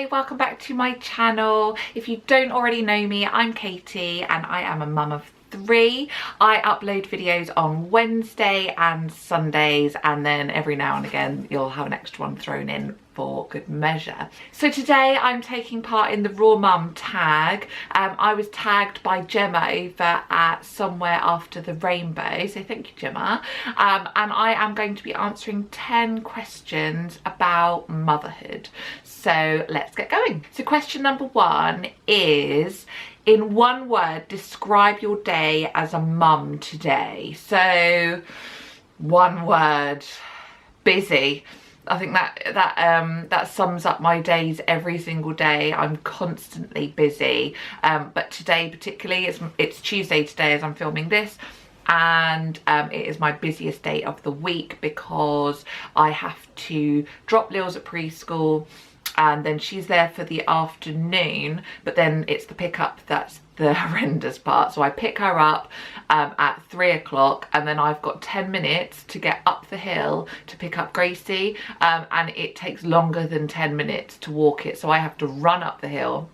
Hi, welcome back to my channel. If you don't already know me, I'm Katie and I am a mum of 3. I upload videos on Wednesday and Sundays, and then every now and again you'll have an extra one thrown in for good measure. So today I'm taking part in the Raw Mum tag. I was tagged by Gemma over at Somewhere After the Rainbow, so thank you, Gemma. And I am going to be answering 10 questions about motherhood. So let's get going. So question number 1 is, in one word, describe your day as a mum today. So one word: busy. I think that sums up my days every single day. I'm constantly busy, but today particularly, it's Tuesday today as I'm filming this, and it is my busiest day of the week because I have to drop Lils at preschool, and then she's there for the afternoon, but then it's the pickup that's the horrendous part. So I pick her up at 3 o'clock, and then I've got 10 minutes to get up the hill to pick up Gracie, and it takes longer than 10 minutes to walk it, so I have to run up the hill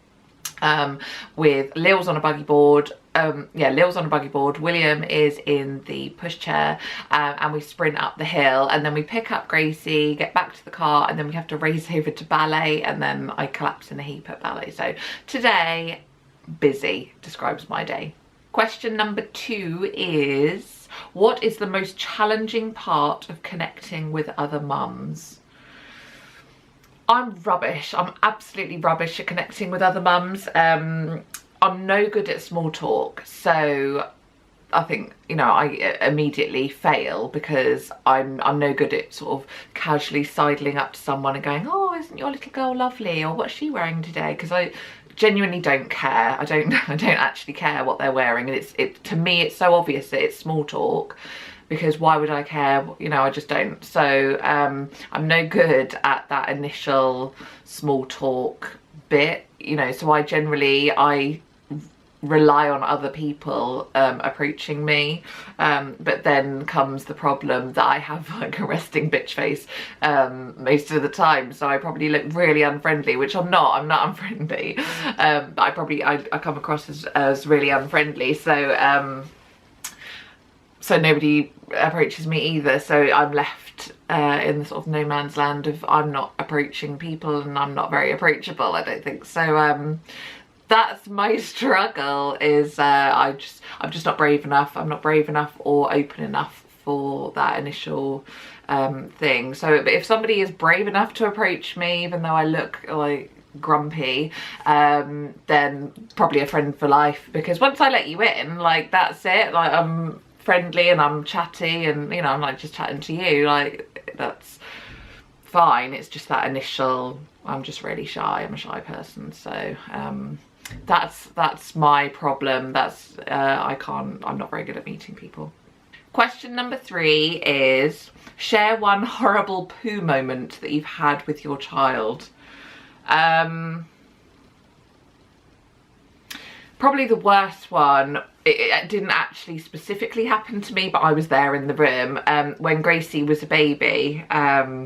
with Lils on a buggy board. Lils on a buggy board, William is in the pushchair, and we sprint up the hill, and then we pick up Gracie, get back to the car, and then we have to race over to ballet, and then I collapse in a heap at ballet. So today, busy describes my day. Question number 2 is, what is the most challenging part of connecting with other mums? I'm rubbish. I'm absolutely rubbish at connecting with other mums. I'm no good at small talk, so I think, you know, I immediately fail because I'm no good at sort of casually sidling up to someone and going, oh, isn't your little girl lovely, or what's she wearing today? Because I genuinely don't care. I don't actually care what they're wearing, and to me it's so obvious that it's small talk, because why would I care? You know, I just don't. So I'm no good at that initial small talk bit, you know, so I rely on other people approaching me, but then comes the problem that I have like a resting bitch face most of the time, so I probably look really unfriendly, which I'm not unfriendly, but I come across as really unfriendly, so nobody approaches me either, so I'm left in the sort of no man's land of I'm not approaching people and I'm not very approachable, I don't think. So that's my struggle, is I'm just not brave enough. I'm not brave enough or open enough for that initial thing. So if somebody is brave enough to approach me, even though I look like grumpy, then probably a friend for life, because once I let you in, like, that's it. Like, I'm friendly and I'm chatty, and, you know, I'm like just chatting to you, like, that's fine. It's just that initial, I'm just really shy. I'm a shy person, so that's my problem. That's I'm not very good at meeting people. Question number 3 is, share one horrible poo moment that you've had with your child. Probably the worst one, it didn't actually specifically happen to me, but I was there in the room when Gracie was a baby. Mr.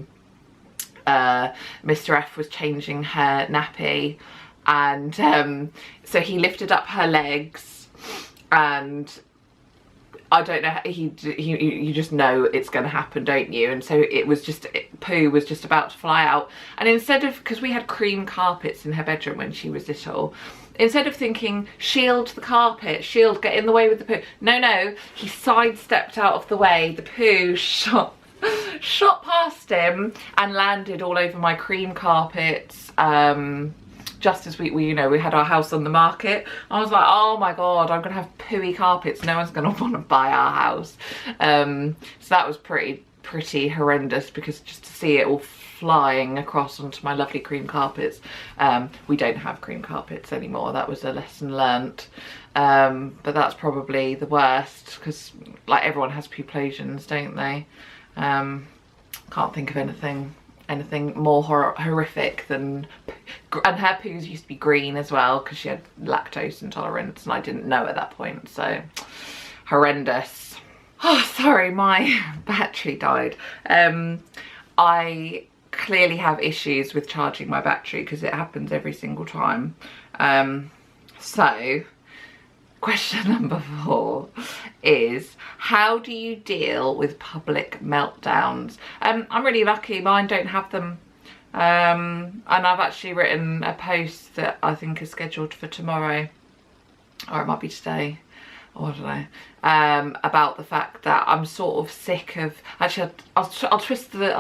F was changing her nappy, and so he lifted up her legs, and I don't know, you just know it's going to happen, don't you? And so it was just, poo was just about to fly out, and instead of, because we had cream carpets in her bedroom when she was little, instead of thinking, shield the carpet, shield, get in the way with the poo, no, he sidestepped out of the way, the poo shot past him and landed all over my cream carpets, just as we you know, we had our house on the market. I was like, oh my god, I'm gonna have pooey carpets, no one's gonna want to buy our house. So that was pretty horrendous, because just to see it all flying across onto my lovely cream carpets. We don't have cream carpets anymore, that was a lesson learnt. But that's probably the worst, because like everyone has puplosions, don't they? Can't think of anything more horrific than, and her poos used to be green as well because she had lactose intolerance, and I didn't know at that point, so horrendous. Oh, sorry, my battery died. I clearly have issues with charging my battery because it happens every single time. So question number 4 is, how do you deal with public meltdowns? I'm really lucky, mine don't have them. And I've actually written a post that I think is scheduled for tomorrow, or it might be today, or I don't know, about the fact that I'm sort of sick of, actually I'll twist the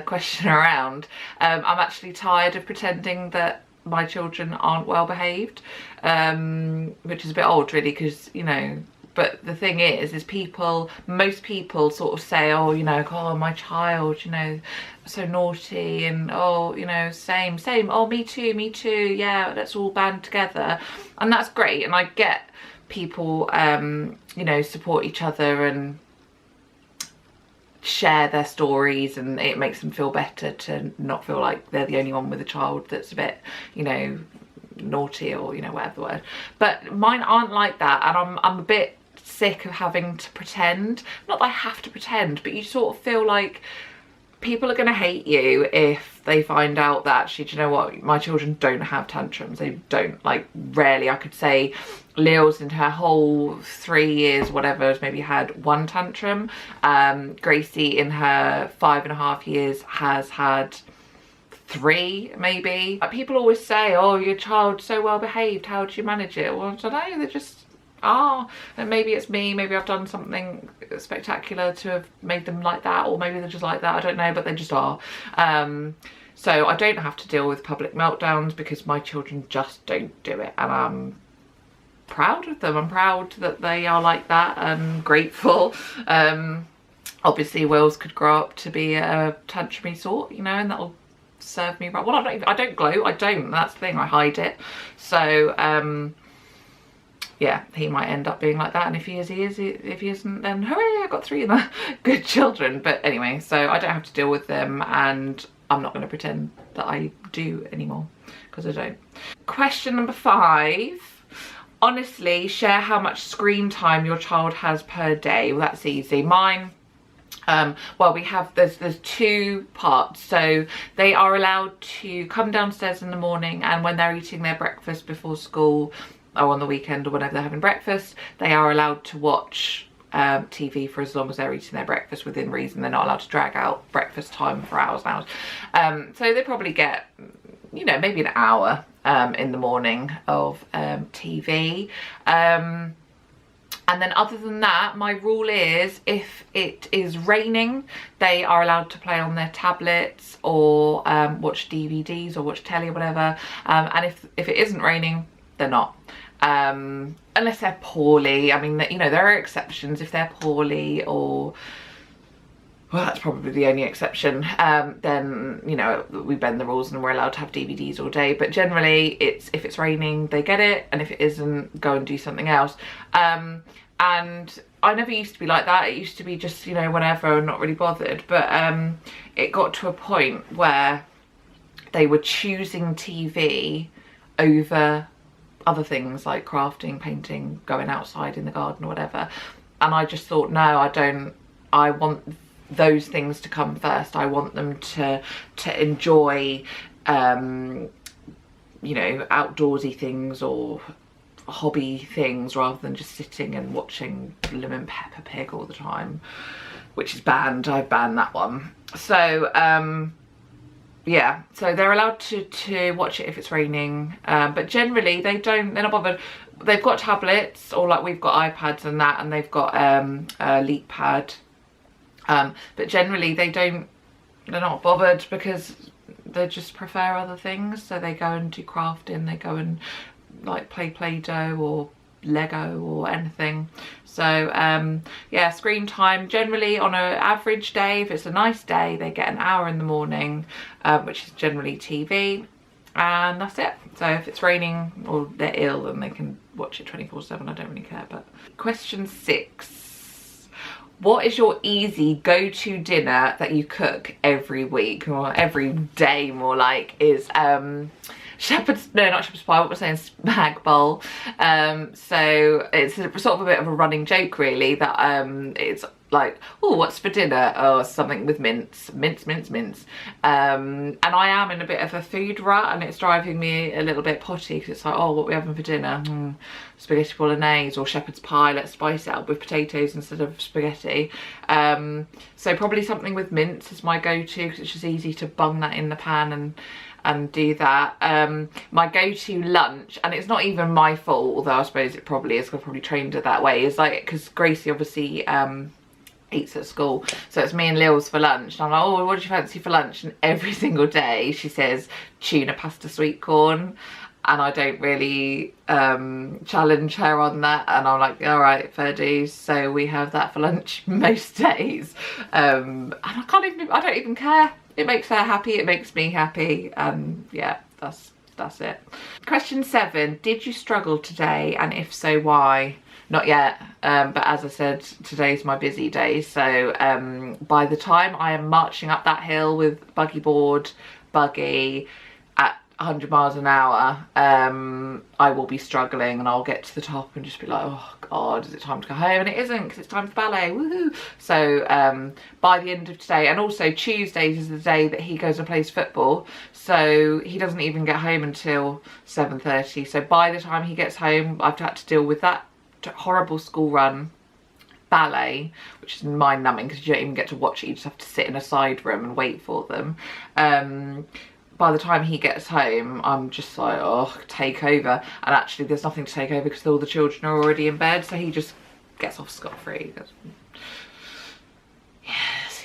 question around. I'm actually tired of pretending that my children aren't well behaved, which is a bit odd really, because, you know, but the thing is most people sort of say, oh, you know, oh, my child, you know, so naughty, and oh, you know, same, oh, me too, yeah, let's all band together. And that's great, and I get people, you know, support each other and share their stories, and it makes them feel better to not feel like they're the only one with a child that's a bit, you know, naughty, or, you know, whatever the word. But mine aren't like that, and I'm a bit sick of having to pretend. Not that I have to pretend, but you sort of feel like people are going to hate you if they find out that, actually, do you know what, my children don't have tantrums. They don't, like, rarely. I could say Leo's in her whole 3 years, whatever, has maybe had 1 tantrum. Gracie in her 5.5 years has had 3 maybe. People always say, oh, your child's so well behaved, how do you manage it? Well, I don't know, they just are. And maybe it's me, maybe I've done something spectacular to have made them like that, or maybe they're just like that, I don't know, but they just are. So I don't have to deal with public meltdowns because my children just don't do it, and I'm proud of them. I'm proud that they are like that, and grateful. Obviously Wills could grow up to be a tantrumy sort, you know, and that'll serve me right. Well, I don't gloat, I don't, that's the thing, I hide it. So yeah, he might end up being like that, and if he is, he is. If he isn't, then hooray, I got 3 of the good children. But anyway, so I don't have to deal with them, and I'm not going to pretend that I do anymore, because I don't. Question number 5. Honestly, share how much screen time your child has per day. Well, that's easy. Mine, well, we have, there's 2 parts. So they are allowed to come downstairs in the morning, and when they're eating their breakfast before school, or on the weekend, or whenever they're having breakfast, they are allowed to watch TV for as long as they're eating their breakfast within reason. They're not allowed to drag out breakfast time for hours and hours. So they probably get, you know, maybe an hour in the morning of TV. And then other than that, my rule is, if it is raining, they are allowed to play on their tablets, or watch DVDs, or watch telly, or whatever. And if it isn't raining, they're not. Unless they're poorly. I mean, you know, there are exceptions. If they're poorly, or, well, that's probably the only exception, then, you know, we bend the rules and we're allowed to have DVDs all day. But generally, it's, if it's raining, they get it, and if it isn't, go and do something else. And I never used to be like that. It used to be just, you know, whenever, and not really bothered. But it got to a point where they were choosing TV over other things like crafting, painting, going outside in the garden or whatever. And I just thought, no, I don't. I want those things to come first. I want them to enjoy, you know, outdoorsy things or hobby things, rather than just sitting and watching Lemon Peppa Pig all the time, which is banned. I've banned that one. So yeah, so they're allowed to watch it if it's raining, but generally they're not bothered. They've got tablets, or like we've got iPads and that, and they've got a Leap Pad, but generally they're not bothered, because they just prefer other things. So they go and do crafting, they go and like play Play-Doh or Lego or anything. So yeah, screen time generally on an average day, if it's a nice day, they get an hour in the morning, which is generally TV, and that's it. So if it's raining or they're ill, then they can watch it 24/7. I don't really care. But question 6. What is your easy go-to dinner that you cook every week, or every day more like, is shepherd's, no, not shepherd's pie, what was I saying, spag bowl. So it's sort of a bit of a running joke really, that it's like, oh, what's for dinner? Oh, something with mince. And I am in a bit of a food rut, and it's driving me a little bit potty, because it's like, oh, what are we having for dinner? Spaghetti bolognese or shepherd's pie. Let's spice it up with potatoes instead of spaghetti. So probably something with mince is my go-to, because it's just easy to bung that in the pan and do that. My go-to lunch, and it's not even my fault, although I suppose it probably is, 'cause I've probably trained her that way, is like, because Gracie obviously eats at school, so it's me and Lils for lunch, and I'm like, oh, what do you fancy for lunch? And every single day she says tuna pasta sweet corn, and I don't really challenge her on that, and I'm like, all right, fair dues. So we have that for lunch most days, and I don't even care. It makes her happy, it makes me happy, and yeah, that's it. Question 7, did you struggle today, and if so, why? Not yet, but as I said, today's my busy day, so by the time I am marching up that hill with buggy at 100 miles an hour, I will be struggling, and I'll get to the top and just be like, oh god, is it time to go home? And it isn't, because it's time for ballet, woohoo. So by the end of today, and also Tuesdays is the day that he goes and plays football, so he doesn't even get home until 7:30, so by the time he gets home, I've had to deal with that horrible school run, ballet, which is mind numbing, because you don't even get to watch it, you just have to sit in a side room and wait for them. By the time he gets home, I'm just like, oh, take over. And actually there's nothing to take over, because all the children are already in bed, so he just gets off scot-free. Yes.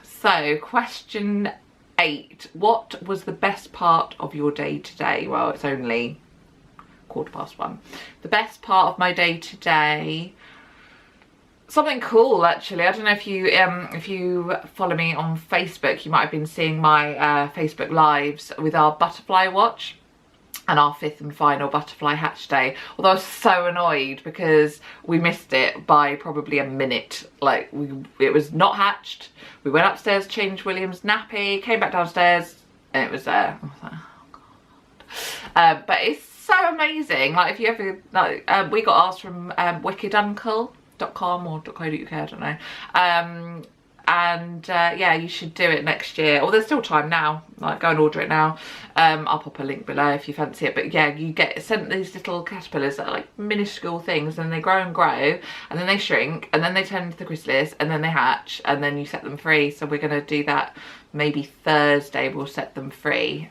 So question 8, what was the best part of your day today? Well, it's only 1:15. The best part of my day today, something cool actually. I don't know if you follow me on Facebook, you might have been seeing my Facebook lives with our butterfly watch and our 5th and final butterfly hatch day. Although I was so annoyed because we missed it by probably a minute. Like, it was not hatched. We went upstairs, changed William's nappy, came back downstairs, and it was there. I was like, oh god. But it's so amazing. Like, if you ever, like, we got ours from wickeduncle.com or .co.uk, I don't know. Yeah, you should do it next year. Or there's still time now, like, go and order it now. I'll pop a link below if you fancy it. But yeah, you get sent these little caterpillars that are like minuscule things, and they grow and grow, and then they shrink, and then they turn into the chrysalis, and then they hatch, and then you set them free. So we're going to do that maybe Thursday, we'll set them free.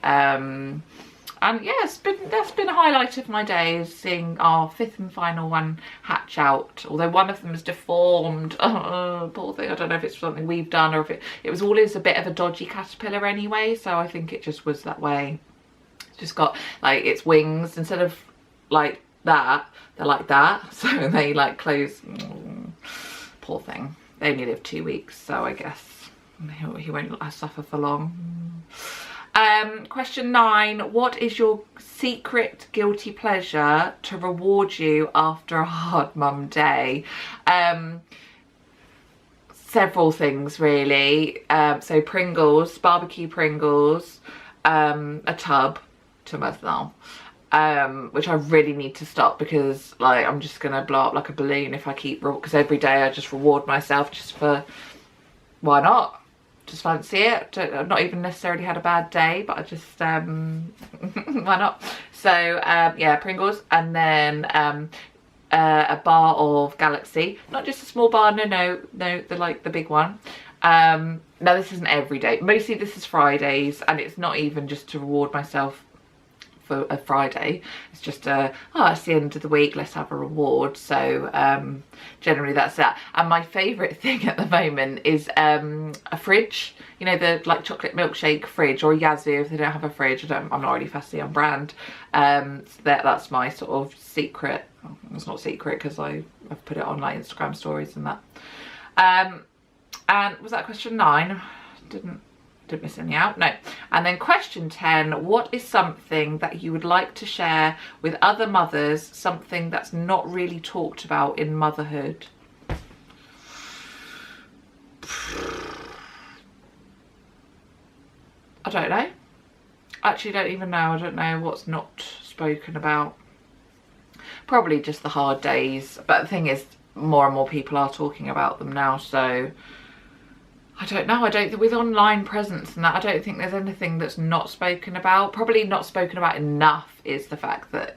And yeah, that's been a highlight of my day, is seeing our 5th and final one hatch out. Although one of them is deformed. Oh, poor thing. I don't know if it's something we've done, or if it was always a bit of a dodgy caterpillar anyway. So I think it just was that way. It's just got like its wings, instead of like that, they're like that. So they like close. Poor thing. They only live 2 weeks, so I guess he won't suffer for long. Question 9, what is your secret guilty pleasure to reward you after a hard mum day? Several things really. So Pringles, barbecue Pringles, a tub to myself, which I really need to stop, because like I'm just gonna blow up like a balloon if I keep, because every day I just reward myself just for, why not? Just fancy it. I've not even necessarily had a bad day, but I just why not? So yeah, Pringles, and then a bar of Galaxy, not just a small bar, no, the like the big one. No, this isn't every day, mostly this is Fridays, and it's not even just to reward myself for a Friday, it's just oh, it's the end of the week, let's have a reward. So generally that's that. And my favourite thing at the moment is a fridge, you know, the like chocolate milkshake fridge, or Yazoo if they don't have a fridge. I'm not really fussy on brand. So that's my sort of secret. Well, it's not secret because I've put it on like Instagram stories and that. And was that question 9? Didn't miss any out, no. And then question 10, what is something that you would like to share with other mothers, something that's not really talked about in motherhood? I don't know. Actually, don't even know. I don't know what's not spoken about. Probably just the hard days. But the thing is, more and more people are talking about them now. So I don't know, I don't think with online presence and that, I don't think there's anything that's not spoken about. Probably not spoken about enough is the fact that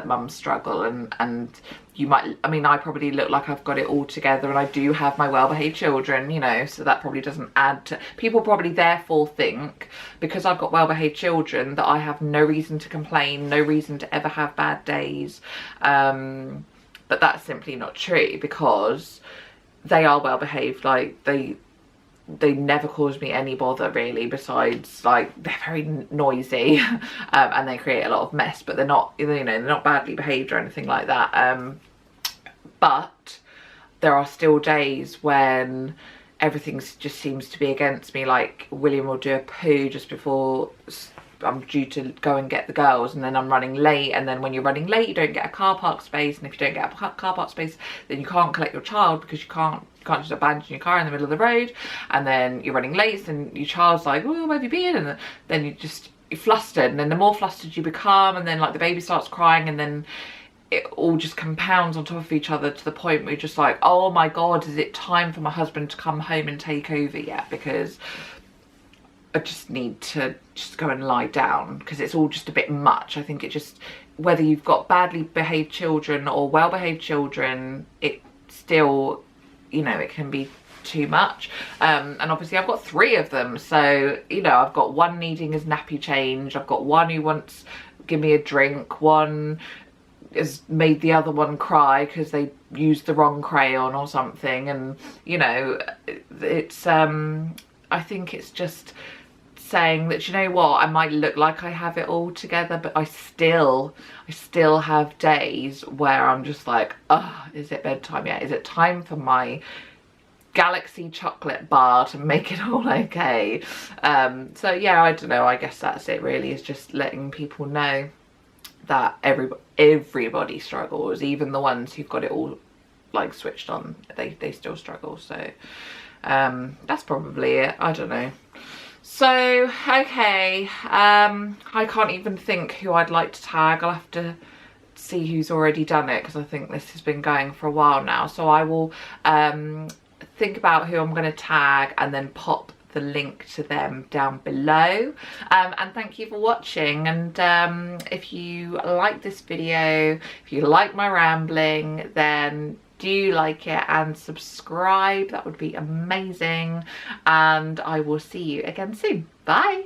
mums struggle, and you might, I mean, I probably look like I've got it all together, and I do have my well-behaved children, you know, so that probably doesn't add to, people probably therefore think because I've got well-behaved children that I have no reason to complain, no reason to ever have bad days, but that's simply not true, because they are well-behaved. Like they never cause me any bother really, besides like they're very noisy and they create a lot of mess, but they're not, you know, they're not badly behaved or anything like that. But there are still days when everything just seems to be against me. Like William will do a poo just before I'm due to go and get the girls, and then I'm running late, and then when you're running late you don't get a car park space, and if you don't get a car park space then you can't collect your child, because you can't just abandon your car in the middle of the road, and then you're running late and your child's like, oh, where have you been? And then you're flustered, and then the more flustered you become, and then like the baby starts crying, and then it all just compounds on top of each other to the point where you're just like, oh my god, is it time for my husband to come home and take over yet? Because I just need to just go and lie down, because it's all just a bit much. I think it just, whether you've got badly behaved children or well-behaved children, it still, you know, it can be too much. And obviously I've got 3 of them, so, you know, I've got one needing his nappy change, I've got one who wants give me a drink, one has made the other one cry because they used the wrong crayon or something, and you know, it's I think it's just saying that, you know what, I might look like I have it all together, but I still have days where I'm just like, oh, is it bedtime yet? Is it time for my Galaxy chocolate bar to make it all okay? So yeah, I don't know, I guess that's it really, is just letting people know that everybody struggles, even the ones who've got it all like switched on, they still struggle. So that's probably it, I don't know. So okay, I can't even think who I'd like to tag. I'll have to see who's already done it, because I think this has been going for a while now. So I will think about who I'm going to tag and then pop the link to them down below. And thank you for watching, and if you like this video, if you like my rambling, then do like it and subscribe. That would be amazing, and I will see you again soon. Bye.